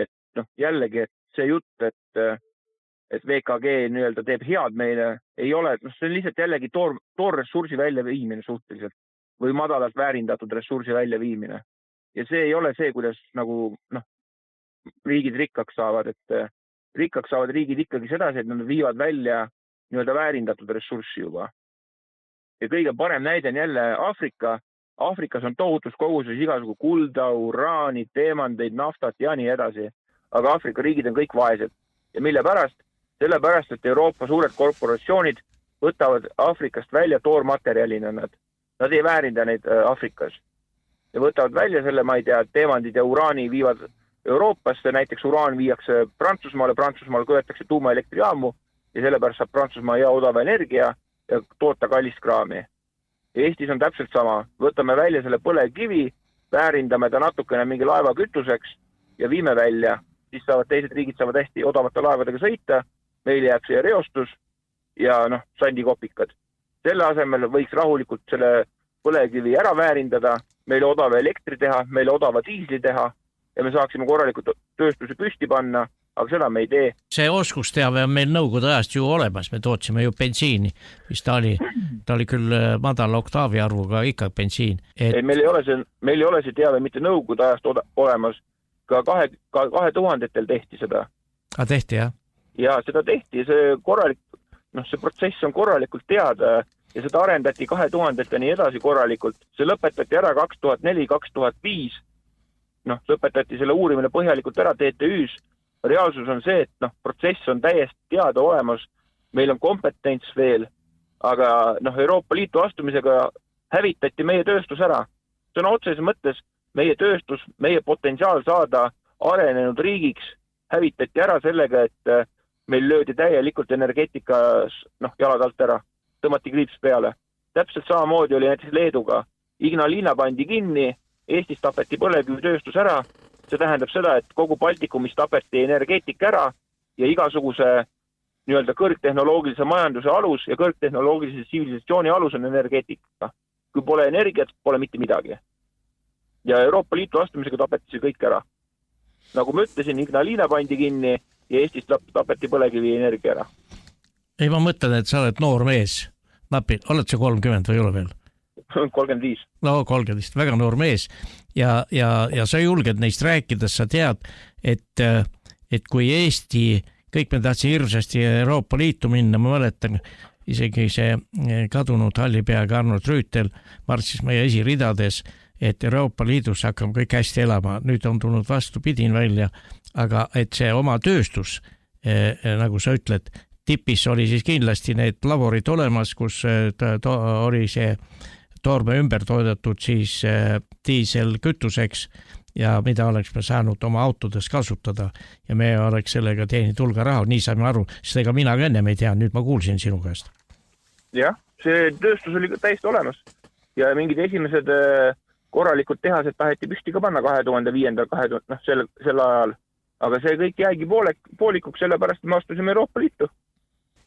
Et jällegi, et see jutt, et VKG nii-öelda teeb head meile, ei ole, see on lihtsalt jällegi toor ressursi väljaviimine suhteliselt või madalalt väärindatud ressursi väljaviimine. Ja see ei ole see, kuidas riigid rikkaks saavad, et rikkaks saavad riigid ikkagi sedasi, et nad viivad välja nii-öelda väärindatud ressurssi juba. Ja kõige parem näide on jälle Aafrika. Aafrikas on tohutus koguses igasugu kulda, uraani, teemandeid, naftat ja nii edasi. Aga Aafrika riigid on kõik vaesed. Ja mille pärast? Sellepärast, et Euroopa suured korporatsioonid võtavad Aafrikast välja toormaterjalina nad ei väärinda neid Aafrikas. Ja võtavad välja selle, ma ei tea, teemandid ja uraani viivad Euroopasse, näiteks uraan viiakse Prantsusmaale köetakse tuumaelektrijaamu ja sellepärast saab Prantsusmaa hea odava energia ja toota kallist kraami. Eestis on täpselt sama, võtame välja selle põlevkivi, väärindame ta natukene mingi laeva kütuseks ja viime välja, siis teised riigid saavad hästi odavate laevadega sõita, meil jääb siia reostus ja sandikopikad. Selle asemel võiks rahulikult selle põlevkivi ära väärindada, meile odava elektri teha, meile odava diisli teha ja me saaksime korralikult tööstuse püsti panna, aga seda me ei tee. See oskusteave on meil nõukogude ajast ju olemas, me tootsime ju bensiini, mis ta oli küll madala oktaavi arvuga ikka bensiin. Meil ei ole see teave mitte nõukogude ajast olemas, ka 2000-tel tehti seda. Tehti, jah? Ja seda tehti, see protsess on korralikult teada ja seda arendati 2000-teni edasi korralikult. See lõpetati ära 2004-2005, lõpetati selle uurimine põhjalikult ära TTÜ-s. Reaalsus on see, et protsess on täiesti teada olemas, meil on kompetents veel, aga Euroopa Liitu astumisega hävitati meie tööstus ära. See on otseses mõttes meie tööstus, meie potentsiaal saada arenenud riigiks hävitati ära sellega, et meil löödi täielikult energeetikas jalad alt ära, tõmmati kriips peale. Täpselt samamoodi oli näiteks Leeduga. Ignalina pandi kinni, Eestis tapeti põlevkivitööstus ära. See tähendab seda, et kogu Baltikumis tapeti energeetika ära ja igasuguse kõrgtehnoloogilise majanduse alus ja kõrgtehnoloogilise tsivilisatsiooni alus on energeetika. Kui pole energiat, pole mitte midagi. Ja Euroopa Liitu astumisega tapeti see kõik ära. Nagu ma ütlesin, Ignalina pandi kinni ja Eestis tapeti põlevkivi energia ära. Ei, ma mõtlen, et sa oled noor mees. Oled sa 30 või ei ole veel? 35. No 30, väga noor mees ja sa julged neist rääkides, sa tead, et kui Eesti, kõik me tahtsin hirmsasti Euroopa Liitu minna, ma mäletan, isegi see kadunud hallipeaga Arnold Rüütel marssis meie esiridades, et Euroopa Liidus hakkame kõik hästi elama. Nüüd on tulnud vastupidin välja, aga et see oma tööstus, nagu sa ütled, tipis oli siis kindlasti need laborid olemas, kus oli see toorme ümber toodetud siis diiselkütuseks ja mida oleks me saanud oma autodes kasutada ja me oleks sellega teeninud hulga raha, nii saime aru, sest ega mina ka ennem ei tea, nüüd ma kuulsin sinu käest. Jah, see tööstus oli täiesti olemas ja mingid esimesed korralikud tehased taheti püsti ka panna 2005. Sel ajal, aga see kõik jäigi poolikuks, sellepärast me astusime Euroopa Liitu.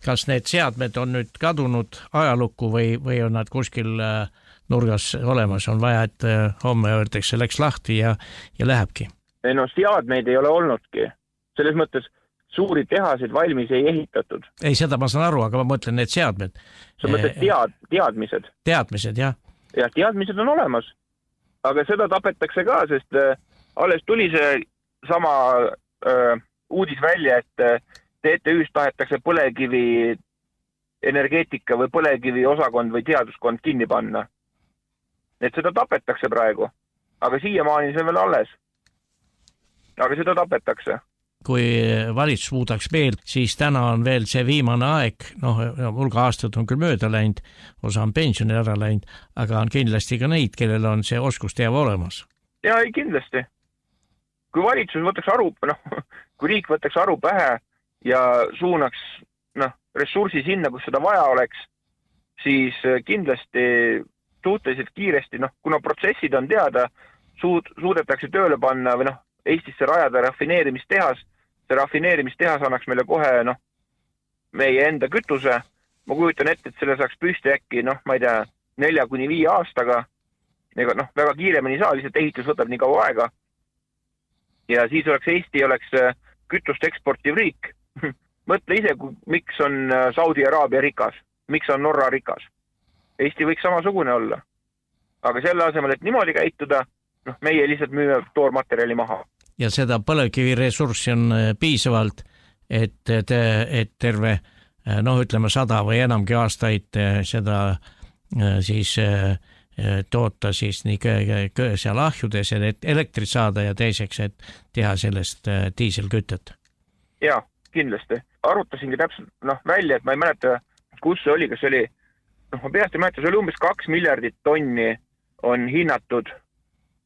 Kas need seadmed on nüüd kadunud ajalukku või on nad kuskil nurgas olemas, on vaja, et homme öeldakse läks lahti ja lähebki? Seadmeid ei ole olnudki. Selles mõttes suuri tehaseid valmis ei ehitatud. Ei, seda ma saan aru, aga ma mõtlen need seadmed. Sa mõtled teadmised? Teadmised, jah. Ja teadmised on olemas, aga seda tapetakse ka, sest alles tuli see sama uudis välja, et TTÜ-s tahetakse põlevkivi energeetika või põlevkivi osakond või teaduskond kinni panna. Et seda tapetakse praegu, aga siiamaani see veel alles. Aga seda tapetakse. Kui valitsus muudaks meelt, siis täna on veel see viimane aeg, hulga aastad on küll mööda läinud, osa on pensioni ära läinud, aga on kindlasti ka neid, kellel on see oskusteave olemas. Ja ei, kindlasti. Kui valitsus võtaks aru, kui riik võtaks aru pähe ja suunaks ressursi sinna, kus seda vaja oleks, siis kindlasti suhteliselt kiiresti, kuna protsessid on teada, suudetakse tööle panna või Eestisse rajada rafineerimistehas. See rafineerimistehas annaks meile kohe meie enda kütuse. Ma kujutan ette, et selle saaks püsti äkki, ma ei tea, 4-5 aastaga. Väga kiiremini saa, lihtsalt ehitus võtab nii kaua aega. Ja siis Eesti oleks kütust eksportiv riik. Mõtle ise, miks on Saudi Araabia rikas, miks on Norra rikas. Eesti võiks samasugune olla. Aga selle asemel, et niimoodi käituda, meie lihtsalt müüme toormaterjali maha. Ja seda põlevkiviressurssi on piisavalt, et terve, ütleme 100 või enamgi aastaid seda siis toota siis nii seal ahjudes, et elektrit saada ja teiseks, et teha sellest diiselkütet. Jaa, kindlasti. Arutasingi täpselt välja, et ma ei mäleta kus see oli, kas oli, ma peast ei mäleta, see oli umbes 2 miljardit tonni on hinnatud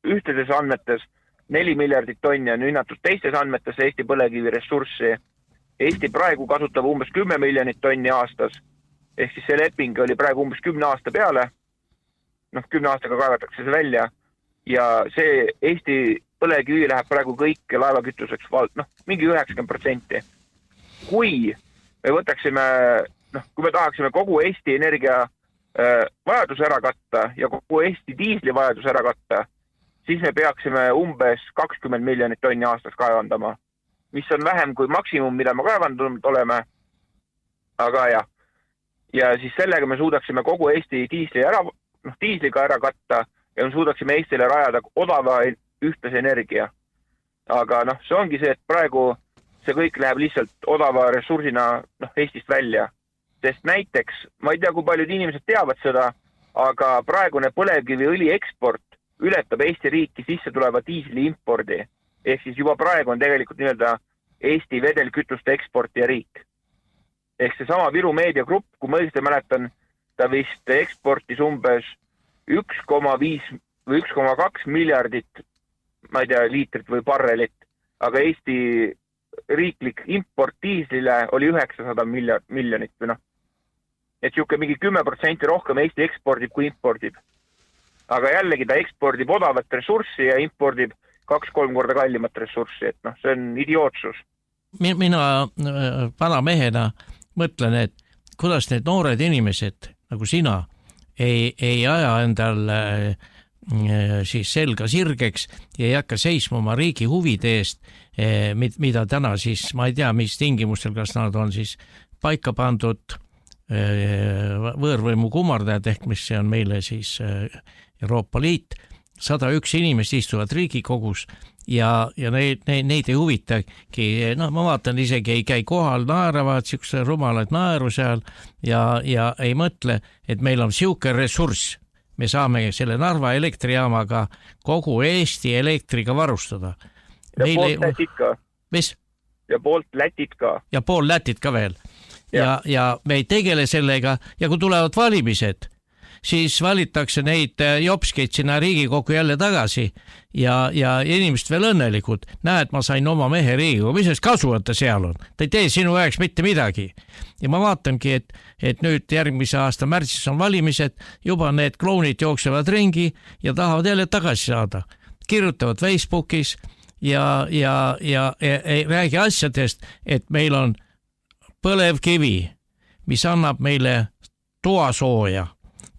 ühtedes andmetes, 4 miljardit tonni on hinnatud teistes andmetes Eesti põlevkiviressurssi. Eesti praegu kasutab umbes 10 miljonit tonni aastas, ehk siis see leping oli praegu umbes 10 aasta peale, 10 aastaga kaevatakse see välja ja see Eesti põlevkivi läheb praegu kõik laevakütuseks mingi 90%. Kui me võtaksime, kui me tahaksime kogu Eesti energia vajaduse ära katta ja kogu Eesti diisli vajaduse ära katta, siis me peaksime umbes 20 miljonit tonni aastas kaevandama, mis on vähem kui maksimum, mida me kaevandanud oleme. Aga ja siis sellega me suudaksime kogu Eesti diisliga ära katta ja me suudaksime Eestile rajada odava ühtlase energia. Aga see ongi see, et praegu see kõik läheb lihtsalt odava ressursina Eestist välja. Sest näiteks, ma ei tea, kui paljud inimesed teavad seda, aga praegune põlevkiviõli eksport ületab Eesti riiki sisse tuleva diisli impordi. Ehk siis juba praegu on tegelikult nii-öelda Eesti vedelkütuste eksportija riik. Ehk see sama Viru Meedia Grupp, kui ma õigesti mäletan, ta vist eksportis umbes 1,5 või 1,2 miljardit, ma ei tea, liitrit või barrelit, aga Eesti riiklik import diislile oli 900 miljonit või et siuke mingi 10% rohkem Eesti ekspordib kui impordib. Aga jällegi ta ekspordib odavat ressurssi ja impordib 2-3 korda kallimat ressurssi, et see on idiootsus. Mina vana mehena mõtlen, et kuidas need noored inimesed nagu sina ei aja endal siis selga sirgeks ja ei hakka seisma oma riigi huvide eest, mida täna siis, ma ei tea, mis tingimustel, kas nad on siis paika pandud võõrvõimu kummardajad, ehk mis see on meile siis Euroopa Liit, 101 inimest istuvad Riigikogus ja neid ei huvitagi, ma vaatan, isegi ei käi kohal, naeravad siukse rumalad naeru seal ja ei mõtle, et meil on siuke ressurss, me saame selle Narva elektrijaamaga kogu Eesti elektriga varustada. Ja poolt Lätit ka. Mis? Ja poolt Lätit ka. Ja pool Lätit ka veel. Ja me ei tegele sellega ja kui tulevad valimised, siis valitakse neid jopskeid sinna Riigikogu jälle tagasi ja inimesed veel õnnelikud. Näed, ma sain oma mehe Riigikogu, mis kasu, et ta seal on? Ta ei tee sinu jaoks mitte midagi. Ja ma vaatangi, et nüüd järgmise aasta märtsis on valimised, juba need klounid jooksevad ringi ja tahavad jälle tagasi saada. Kirjutavad Facebookis ja ei räägi asjadest, et meil on põlevkivi, mis annab meile toasooja.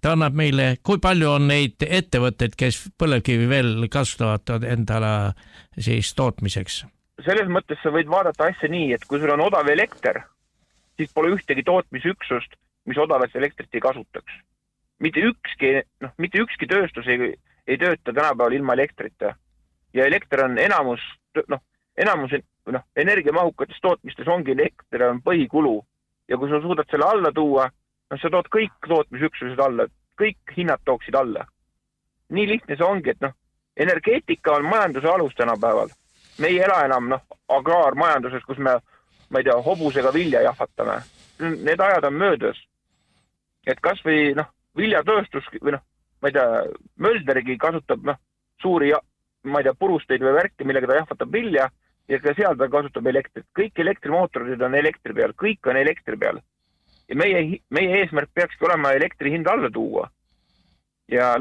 Ta annab meile, kui palju on neid ettevõtteid, kes põlevkivi veel kasutavad endale siis tootmiseks? Selles mõttes sa võid vaadata asja nii, et kui sul on odav elekter, siis pole ühtegi tootmisüksust, mis odavat elektrit ei kasutaks. Mitte ükski tööstus ei tööta tänapäeval ilma elektrita. Ja elekter on enamus energiamahukates tootmistes ongi elekter on põhikulu. Ja kui sa suudad selle alla tuua, sa tood kõik tootmisüksused alla, kõik hinnad tooksid alla. Nii lihtne see ongi, et energeetika on majanduse alus tänapäeval. Me ei ela enam agraarmajanduses, kus me ei tea, hobusega vilja jahvatame. Need ajad on möödas. Et kas või viljatööstus või ma ei tea, Möldergi kasutab suuri purusteid või värki, millega ta jahvatab vilja ja ka seal ta kasutab elektrit. Kõik elektrimootorid on elektri peal, kõik on elektri peal. Ja meie eesmärk peakski olema elektri hind alla tuua. Ja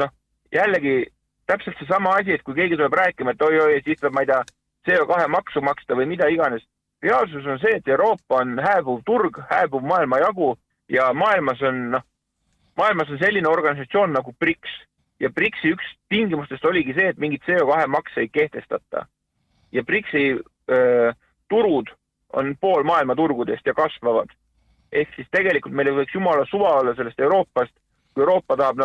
jällegi täpselt see sama asi, et kui keegi tuleb rääkima, et oi, siis tuleb, ma ei tea, CO2 maksu maksta või mida iganes. Reaalsus on see, et Euroopa on hääbuv turg, hääbuv maailma jagu ja maailmas on selline organisatsioon nagu BRICS. Ja BRICSi üks tingimustest oligi see, et mingit CO2 makse ei kehtestata. Ja BRICSi turud on pool maailma turgudest ja kasvavad. Ehk siis tegelikult meile võiks jumala suva olla sellest Euroopast, kui Euroopa tahab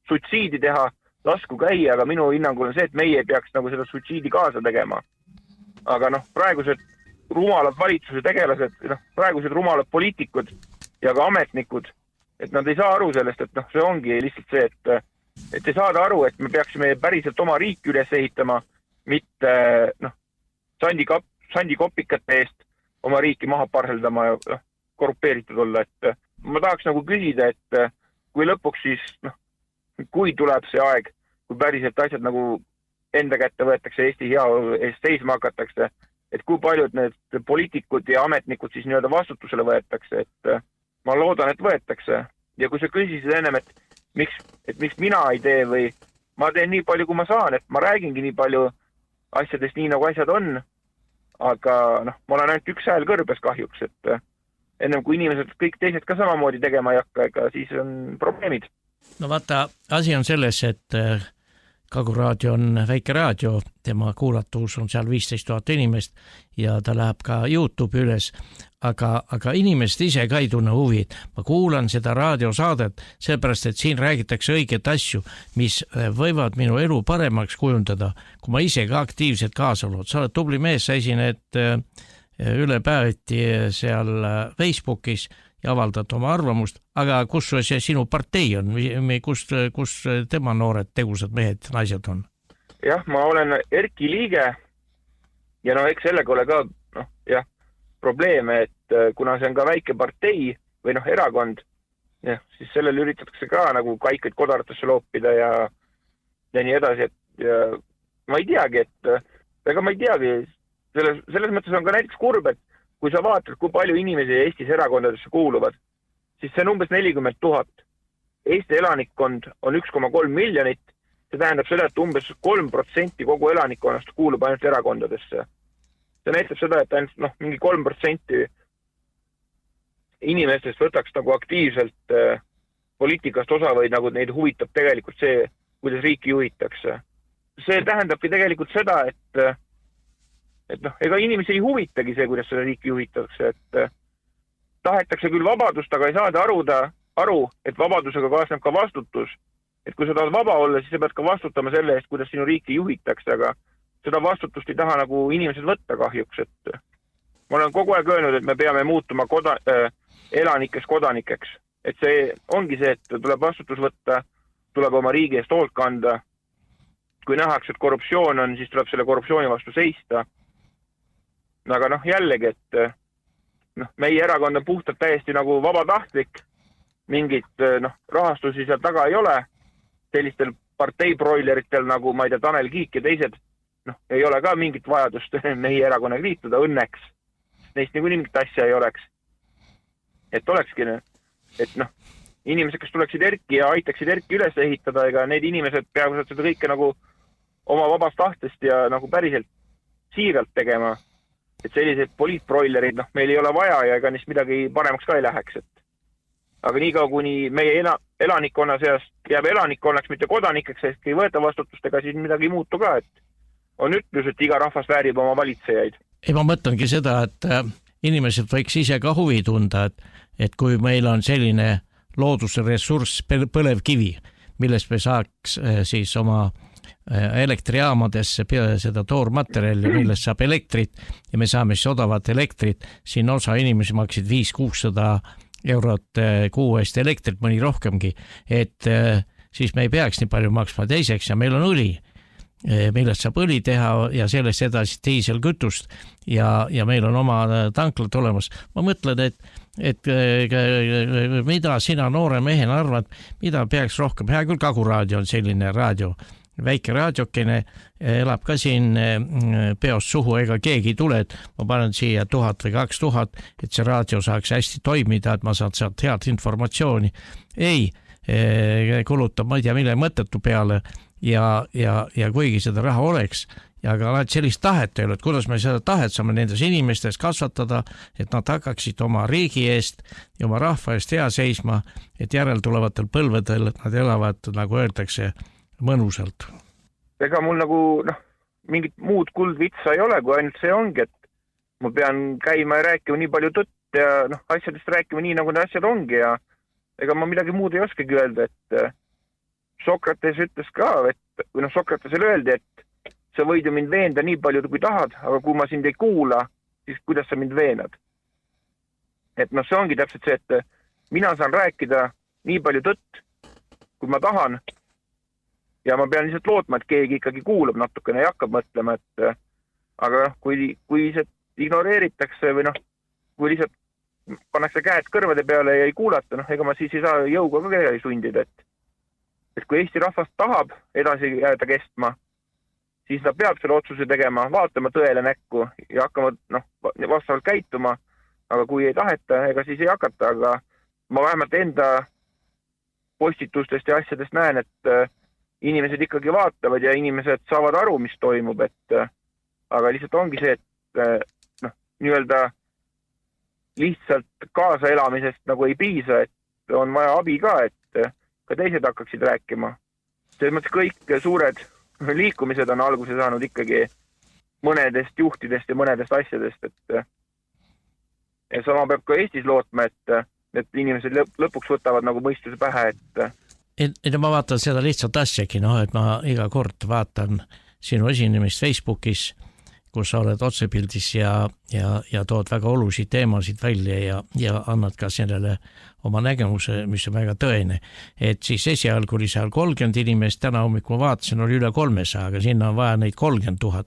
sutsiidi teha, lasku käia, aga minu hinnangul on see, et meie ei peaks seda sutsiidi kaasa tegema. Aga praegused rumalad valitsuse tegelased, praegused rumalad poliitikud ja ka ametnikud, et nad ei saa aru sellest, et see ongi lihtsalt see, et ei saada aru, et me peaksime päriselt oma riiki üles ehitama, mitte sandikopikate eest oma riiki maha parseldama ja korrupeeritud olla, et ma tahaks nagu küsida, et kui lõpuks siis, kui tuleb see aeg, kui päriselt asjad nagu enda kätte võetakse, Eesti heaolu eest seisma hakatakse, et kui paljud need poliitikud ja ametnikud siis nii-öelda vastutusele võetakse, et ma loodan, et võetakse. Ja kui sa küsisid ennem, et miks mina ei tee või ma teen nii palju, kui ma saan, et ma räägingi nii palju asjadest nii, nagu asjad on, aga ma olen ainult üks hääl kõrbes kahjuks, et ennem kui inimesed kõik teised ka samamoodi tegema ei hakka, ega siis on probleemid. No vaata, asi on selles, et Kaguraadio on väike raadio, tema kuulatus on seal 15 000 inimest ja ta läheb ka YouTube üles, aga inimesed ise ka ei tunne huvi. Ma kuulan seda raadiosaadet, sellepärast, et siin räägitakse õiget asju, mis võivad minu elu paremaks kujundada, kui ma ise ka aktiivselt kaasa olen. Sa oled tubli mees, sa esined üle päeviti seal Facebookis ja avaldad oma arvamust, aga kus see sinu partei on? Kus tema noored tegusad mehed, naised on? Jah, ma olen ERKi liige ja eks sellega ole ka probleeme, et kuna see on ka väike partei või erakond, siis sellel üritatakse ka nagu kaikaid kodaratesse loopida ja nii edasi, et ma ei teagi, selles mõttes on ka näiteks kurb, et kui sa vaatad, kui palju inimesi Eestis erakondadesse kuuluvad, siis see on umbes 40 000. Eesti elanikkond on 1,3 miljonit. See tähendab seda, et umbes 3% kogu elanikkonnast kuulub ainult erakondadesse. See näitab seda, et ainult mingi 3% inimestest võtaks nagu aktiivselt poliitikast osa või nagu neid huvitab tegelikult see, kuidas riiki juhitakse. See tähendabki tegelikult seda, et ega inimesi ei huvitagi see, kuidas seda riiki juhitakse, et tahetakse küll vabadust, aga ei saada aru, et vabadusega kaasneb ka vastutus. Et kui sa tahad vaba olla, siis sa pead ka vastutama selle eest, kuidas sinu riiki juhitakse, aga seda vastutust ei taha nagu inimesed võtta kahjuks, et ma olen kogu aeg öelnud, et me peame muutuma elanikeks kodanikeks. Et see ongi see, et tuleb vastutus võtta, tuleb oma riigi eest hoolt kanda. Kui nähakse, et korruptsioon on, siis tuleb selle korruptsiooni vastu seista. Aga jällegi, et meie erakond on puhtalt täiesti nagu vabatahtlik, mingit rahastusi seal taga ei ole, sellistel parteiproileritel nagu, ma ei tea, Tanel Kiik ja teised, ei ole ka mingit vajadust meie erakonnaga liituda, õnneks. Neist nagu mingit asja ei oleks. Et olekski, et inimesed, kes tuleksid ERKi ja aitaksid ERKi üles ehitada, ega need inimesed peavad seda kõike nagu oma vabast tahtest ja nagu päriselt siiralt tegema. Et sellised poliitproilerid, meil ei ole vaja ja ega neist midagi paremaks ka ei läheks. Aga niikaua, kuni meie elanikkonna seast jääb elanikkonnaks, mitte kodanikeks, sest ei võeta vastutust, ega siis midagi ei muutu ka. Et on ütlus, et iga rahvas väärib oma valitsejaid. Ei, ma mõtlengi seda, et inimesed võiks ise ka huvi tunda, et kui meil on selline loodusressurss põlevkivi, millest me saaks siis oma elektrijaamadesse seda toormaterjali, millest saab elektrit ja me saame siis odavat elektrit. Siin osa inimesi maksid 500-600 eurot kuu eest elektrit, mõni rohkemgi, et siis me ei peaks nii palju maksma. Teiseks, ja meil on õli, millest saab õli teha ja sellest edasi diiselkütust ja meil on oma tanklad olemas. Ma mõtlen, et mida sina noore mehena arvad, mida peaks rohkem. Hea küll, Kaguraadio on selline raadio, väike raadiokene, elab ka siin peost suhu, ega keegi ei tule, et ma panen siia 1000 või 2000, et see raadio saaks hästi toimida, et ma saan sealt head informatsiooni. Ei, kulutab, ma ei tea, mille mõttetu peale ja kuigi seda raha oleks, aga sellist tahet ei ole, et kuidas me seda tahet saame nendes inimestes kasvatada, et nad hakkaksid oma riigi eest ja oma rahva eest hea seisma, et järeltulevatel põlvedel nad elavad, nagu öeldakse, mõnusalt. Ega mul nagu mingit muud kuldvitsa ei ole, kui ainult see ongi, et ma pean käima ja rääkima nii palju tõtt ja asjadest rääkima nii, nagu need asjad ongi ja ega ma midagi muud ei oskagi öelda, et Sokrates ütles ka, et Sokratesele öeldi, et sa võid ju mind veenda nii palju, kui tahad, aga kui ma sind ei kuula, siis kuidas sa mind veenad? Et see ongi täpselt see, et mina saan rääkida nii palju tõtt, kui ma tahan, ja ma pean lihtsalt lootma, et keegi ikkagi kuulab natukene ja hakkab mõtlema, et aga kui see ignoreeritakse või kui lihtsalt pannakse käed kõrvade peale ja ei kuulata, ega ma siis ei saa jõuga ka kedagi sundida, et kui Eesti rahvas tahab edasi jääda kestma, siis ta peab selle otsuse tegema, vaatama tõele näkku ja hakkama vastavalt käituma, aga kui ei taheta, ega siis ei hakata, aga ma vähemalt enda postitustest ja asjadest näen, et inimesed ikkagi vaatavad ja inimesed saavad aru, mis toimub, aga lihtsalt ongi see, et nii-öelda lihtsalt kaasa elamisest nagu ei piisa, et on vaja abi ka, et ka teised hakkaksid rääkima. Selles mõttes kõik suured liikumised on alguse saanud ikkagi mõnedest juhtidest ja mõnedest asjadest, et sama peab ka Eestis lootma, et inimesed lõpuks võtavad nagu mõistuse pähe, et ma vaatan seda lihtsalt asjagi, et ma iga kord vaatan sinu esinemist Facebookis, kus sa oled otsepildis ja tood väga olusid teemasid välja ja annad ka sellele oma nägemuse, mis on väga tõene. Et siis esialgu oli seal 30 inimest, täna hommikul vaatasin, oli üle 300, aga sinna on vaja neid 30 000.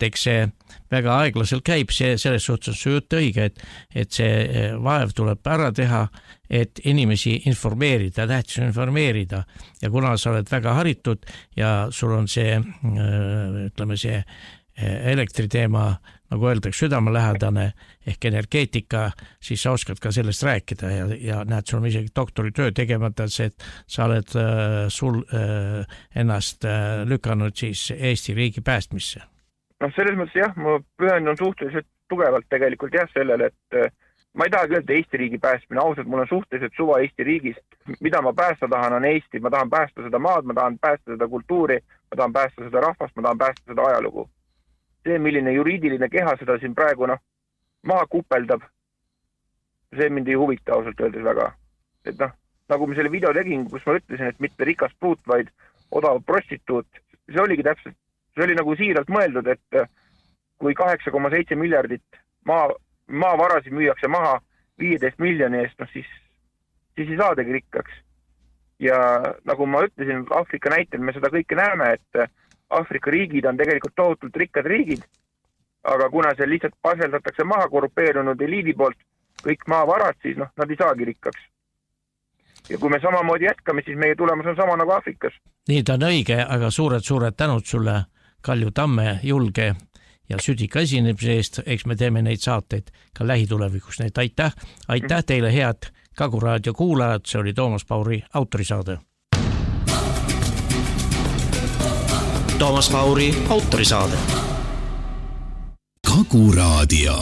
Eks see väga aeglaselt käib, selles suhtes on jutt õige, et see vaev tuleb ära teha, et inimesi informeerida, tähtis on informeerida ja kuna sa oled väga haritud ja sul on see, ütleme see elektriteema, nagu öeldakse, südamelähedane ehk energeetika, siis sa oskad ka sellest rääkida ja näed, sul on isegi doktoritöö tegemata, et sa oled ennast lükanud siis Eesti riigi päästmisse. Selles mõttes jah, ma pühendun suhteliselt tugevalt tegelikult sellele, et ma ei tahagi öelda Eesti riigi päästmine, ausalt, mul on suhteliselt suva Eesti riigist. Mida ma päästa tahan, on Eesti, ma tahan päästa seda maad, ma tahan päästa seda kultuuri, ma tahan päästa seda rahvast, ma tahan päästa seda ajalugu. See, milline juriidiline keha seda siin praegu maha kupeldab, see mind ei huvita ausalt öeldes väga. Et nagu ma selle video tegin, kus ma ütlesin, et mitte rikas pruut, vaid odav prostituut, see oligi täpselt, see oli nagu siiralt mõeldud, et kui 8,7 miljardit maavarasid müüakse maha 15 miljoni eest, siis ei saadagi rikkaks. Ja nagu ma ütlesin, Aafrika näitel me seda kõike näeme, et Aafrika riigid on tegelikult tohutult rikkad riigid, aga kuna see lihtsalt paseldatakse maha korrupeerunud eliidi poolt kõik maavarad, siis nad ei saagi rikkaks. Ja kui me samamoodi jätkame, siis meie tulemus on sama nagu Aafrikas. Nii ta on õige, aga suured tänud sulle, Kalju Tamme, julge ja südika esinemise eest, eks me teeme neid saateid ka lähitulevikus. Aitäh teile, head Kagu Raadio kuulajad, see oli Toomas Pauri autorisaade. Toomas Pauri autorisaade. Kagu Raadio.